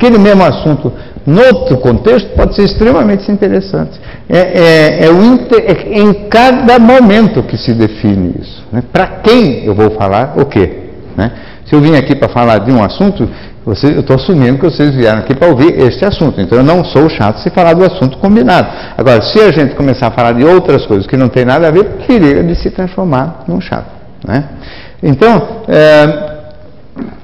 aquele mesmo assunto, no outro contexto, pode ser extremamente interessante. É em cada momento que se define isso. Né? Para quem eu vou falar o quê? Né? Se eu vim aqui para falar de um assunto, eu estou assumindo que vocês vieram aqui para ouvir este assunto. Então eu não sou chato se falar do assunto combinado. Agora, se a gente começar a falar de outras coisas que não tem nada a ver, periga de se transformar num chato. Né? Então,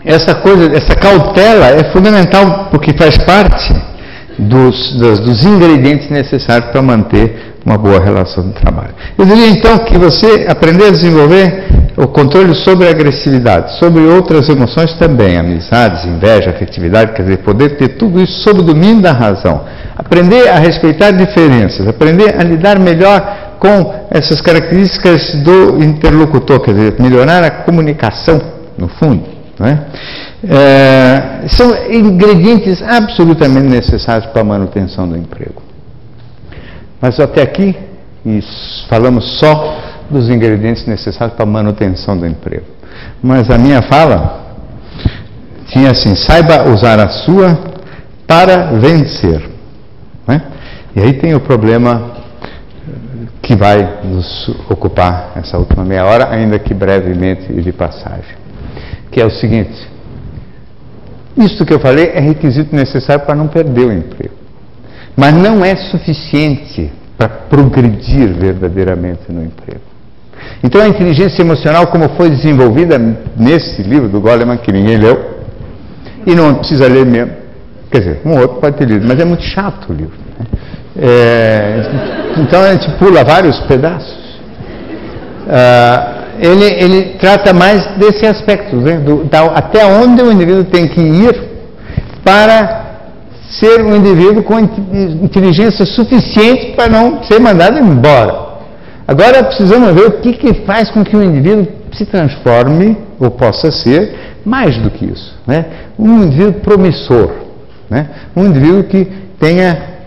essa cautela é fundamental, porque faz parte dos ingredientes necessários para manter uma boa relação de trabalho. Eu diria então que você aprender a desenvolver o controle sobre a agressividade, sobre outras emoções também, amizades, inveja, afetividade, quer dizer, poder ter tudo isso sob o domínio da razão. Aprender a respeitar diferenças, aprender a lidar melhor com essas características do interlocutor, quer dizer, melhorar a comunicação, no fundo. Né? São ingredientes absolutamente necessários para a manutenção do emprego. Mas até aqui falamos só dos ingredientes necessários para a manutenção do emprego. Mas a minha fala tinha assim: saiba usar a sua para vencer. Né? E aí tem o problema que vai nos ocupar essa última meia hora, ainda que brevemente e de passagem, que é o seguinte: isso que eu falei é requisito necessário para não perder o emprego, mas não é suficiente para progredir verdadeiramente no emprego. Então a inteligência emocional, como foi desenvolvida nesse livro do Goleman, que ninguém leu, e não precisa ler mesmo, quer dizer, um outro pode ter lido, mas é muito chato o livro. Né? Então a gente pula vários pedaços. Ele trata mais desse aspecto, né? Até onde o indivíduo tem que ir para ser um indivíduo com inteligência suficiente para não ser mandado embora. Agora precisamos ver o que faz com que o indivíduo se transforme, ou possa ser, mais do que isso. Né? Um indivíduo promissor, né? Um indivíduo que tenha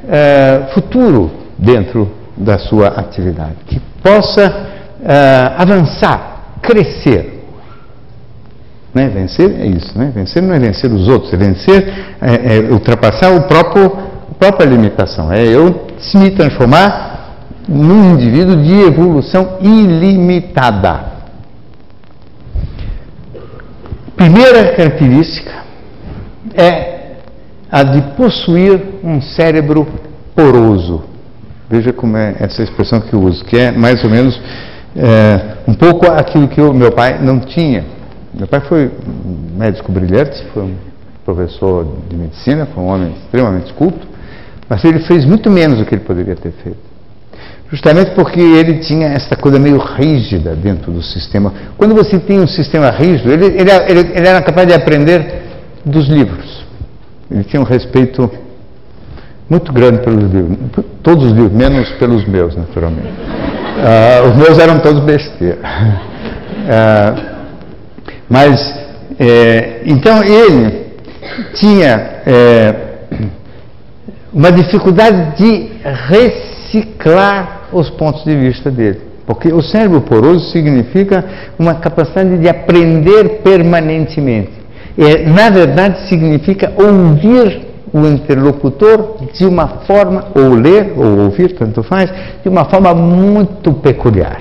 futuro dentro da sua atividade, que possa avançar, crescer. Né? Vencer é isso, né? Vencer não é vencer os outros, é vencer, ultrapassar a própria limitação, é eu me transformar num indivíduo de evolução ilimitada. Primeira característica é a de possuir um cérebro poroso. Veja como é essa expressão que eu uso, que é mais ou menos um pouco aquilo que o meu pai não tinha. Meu pai foi um médico brilhante, foi um professor de medicina, foi um homem extremamente culto, mas ele fez muito menos do que ele poderia ter feito. Justamente porque ele tinha essa coisa meio rígida dentro do sistema. Quando você tem um sistema rígido, ele era capaz de aprender dos livros. Ele tinha um respeito muito grande pelos livros. Todos os livros, menos pelos meus, naturalmente. Os meus eram todos besteira. Então ele tinha uma dificuldade de reciclar os pontos de vista dele, porque o cérebro poroso significa uma capacidade de aprender permanentemente. Na verdade significa ouvir o interlocutor de uma forma, ou ler ou ouvir, tanto faz, de uma forma muito peculiar,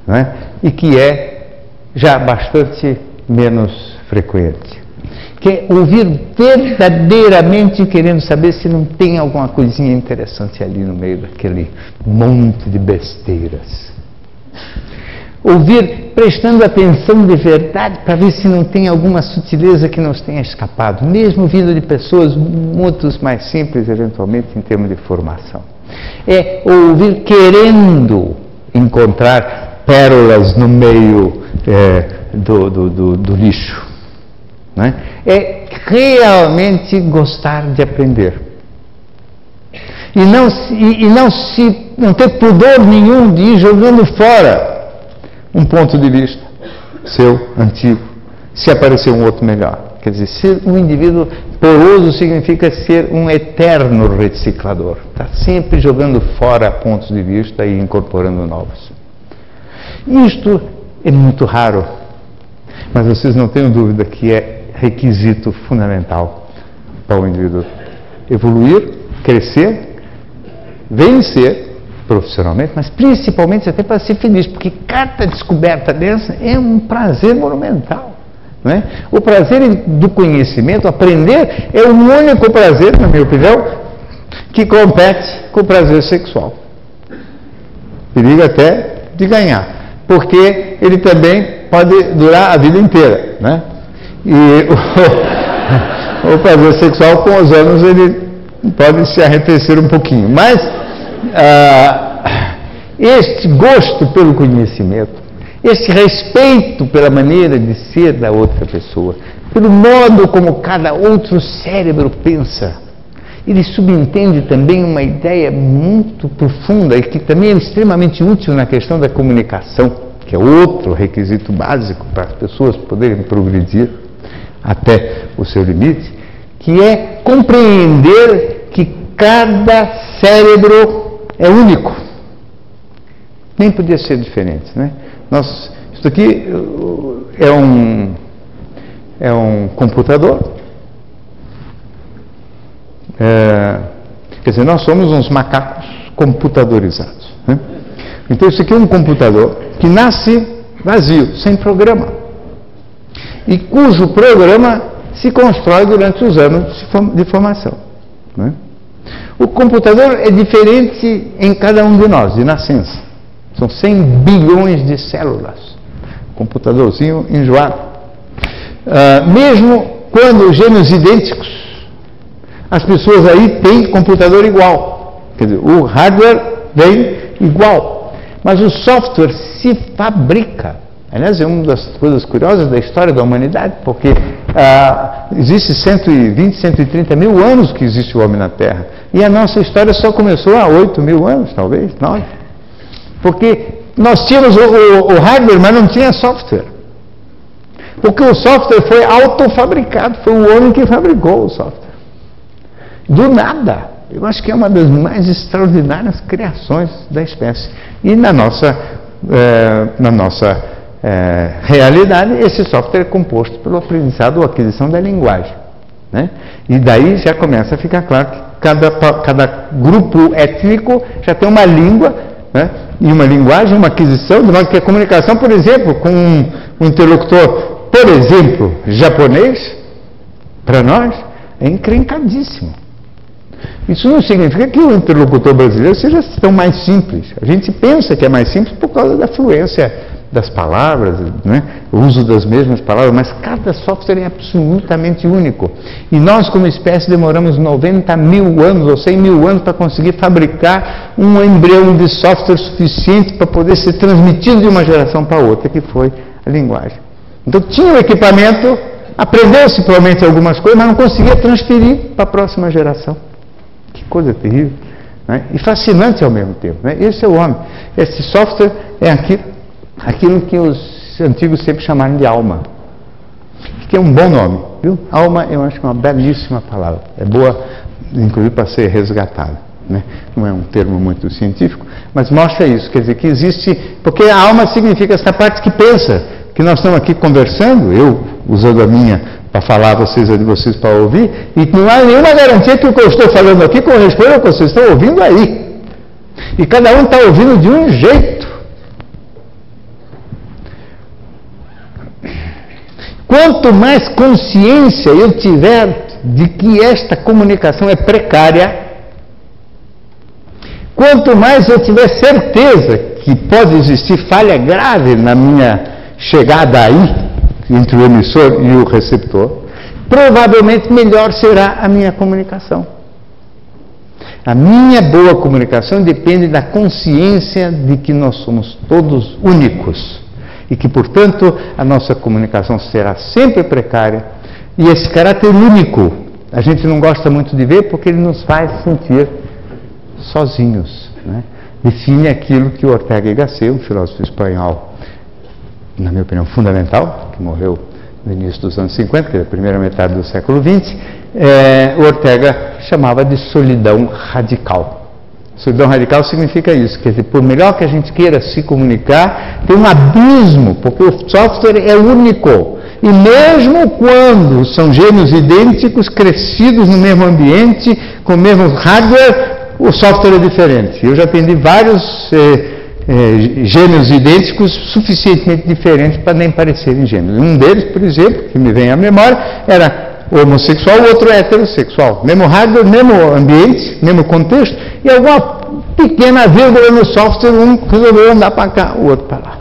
não é? E que é já bastante menos frequente, que é ouvir verdadeiramente querendo saber se não tem alguma coisinha interessante ali no meio daquele monte de besteiras. Ouvir prestando atenção de verdade para ver se não tem alguma sutileza que nos tenha escapado, mesmo vindo de pessoas muito mais simples, eventualmente, em termos de formação. É ouvir querendo encontrar pérolas no meio do lixo. Né? É realmente gostar de aprender. E não ter pudor nenhum de ir jogando fora um ponto de vista seu, antigo, se aparecer um outro melhor. Quer dizer, ser um indivíduo poroso significa ser um eterno reciclador. Está sempre jogando fora pontos de vista e incorporando novos. Isto é muito raro, mas vocês não tenham dúvida que é requisito fundamental para o indivíduo evoluir, crescer, vencer profissionalmente, mas principalmente até para ser feliz, porque cada descoberta dessa é um prazer monumental. Não é? O prazer do conhecimento, aprender, é o único prazer, na minha opinião, que compete com o prazer sexual. Perigo até de ganhar, porque ele também pode durar a vida inteira, né? E o prazer sexual, com os anos, ele pode se arrefecer um pouquinho, mas este gosto pelo conhecimento, esse respeito pela maneira de ser da outra pessoa, pelo modo como cada outro cérebro pensa, ele subentende também uma ideia muito profunda e que também é extremamente útil na questão da comunicação, que é outro requisito básico para as pessoas poderem progredir até o seu limite, que é compreender que cada cérebro é único. Nem podia ser diferente, né? Isso aqui é um computador. Quer dizer, nós somos uns macacos computadorizados, né? Então isso aqui é um computador que nasce vazio, sem programa, e cujo programa se constrói durante os anos de formação, né? O computador é diferente em cada um de nós, de nascença. São 100 bilhões de células. Computadorzinho enjoado. Mesmo quando gêmeos idênticos, as pessoas aí têm computador igual. Quer dizer, o hardware vem igual. Mas o software se fabrica. Aliás, é uma das coisas curiosas da história da humanidade, porque existe 120, 130 mil anos que existe o homem na Terra. E a nossa história só começou há 8 mil anos, talvez, 9. Porque nós tínhamos o hardware, mas não tinha software. Porque o software foi autofabricado, foi o homem que fabricou o software. Do nada. Eu acho que é uma das mais extraordinárias criações da espécie. E na nossa realidade, esse software é composto pelo aprendizado ou aquisição da linguagem, né? E daí já começa a ficar claro que cada grupo étnico já tem uma língua, né? E uma linguagem, uma aquisição, de modo que a comunicação, por exemplo, com um interlocutor, por exemplo, japonês, para nós, é encrencadíssimo. Isso não significa que o interlocutor brasileiro seja tão mais simples. A gente pensa que é mais simples por causa da fluência das palavras, né? O uso das mesmas palavras, mas cada software é absolutamente único. E nós, como espécie, demoramos 90 mil anos ou 100 mil anos para conseguir fabricar um embrião de software suficiente para poder ser transmitido de uma geração para outra, que foi a linguagem. Então tinha o equipamento, aprendeu-se provavelmente algumas coisas, mas não conseguia transferir para a próxima geração. Que coisa terrível, né? E fascinante ao mesmo tempo, né? Esse é o homem. Esse software é aquilo que os antigos sempre chamaram de alma, que é um bom nome, viu? Alma eu acho que é uma belíssima palavra, é boa inclusive para ser resgatada, né? Não é um termo muito científico, mas mostra isso, quer dizer que existe, porque a alma significa essa parte que pensa, que nós estamos aqui conversando, eu usando a minha para falar, vocês a de vocês para ouvir, e não há nenhuma garantia que o que eu estou falando aqui corresponda ao que vocês estão ouvindo aí, e cada um está ouvindo de um jeito. Quanto mais consciência eu tiver de que esta comunicação é precária, quanto mais eu tiver certeza que pode existir falha grave na minha chegada aí, entre o emissor e o receptor, provavelmente melhor será a minha comunicação. A minha boa comunicação depende da consciência de que nós somos todos únicos. E que, portanto, a nossa comunicação será sempre precária. E esse caráter único, a gente não gosta muito de ver porque ele nos faz sentir sozinhos, né? Define aquilo que o Ortega y Gasset, um filósofo espanhol, na minha opinião, fundamental, que morreu no início dos anos 50, que é a primeira metade do século XX, o Ortega chamava de solidão radical. Solidão radical significa isso, quer dizer, por melhor que a gente queira se comunicar, tem um abismo, porque o software é único. E mesmo quando são gêmeos idênticos, crescidos no mesmo ambiente, com o mesmo hardware, o software é diferente. Eu já atendi vários gêmeos idênticos suficientemente diferentes para nem parecerem gêmeos. Um deles, por exemplo, que me vem à memória, era homossexual, o outro heterossexual. Mesmo hardware, mesmo ambiente, mesmo contexto, e alguma pequena vírgula no software, um resolveu andar para cá, o outro para lá.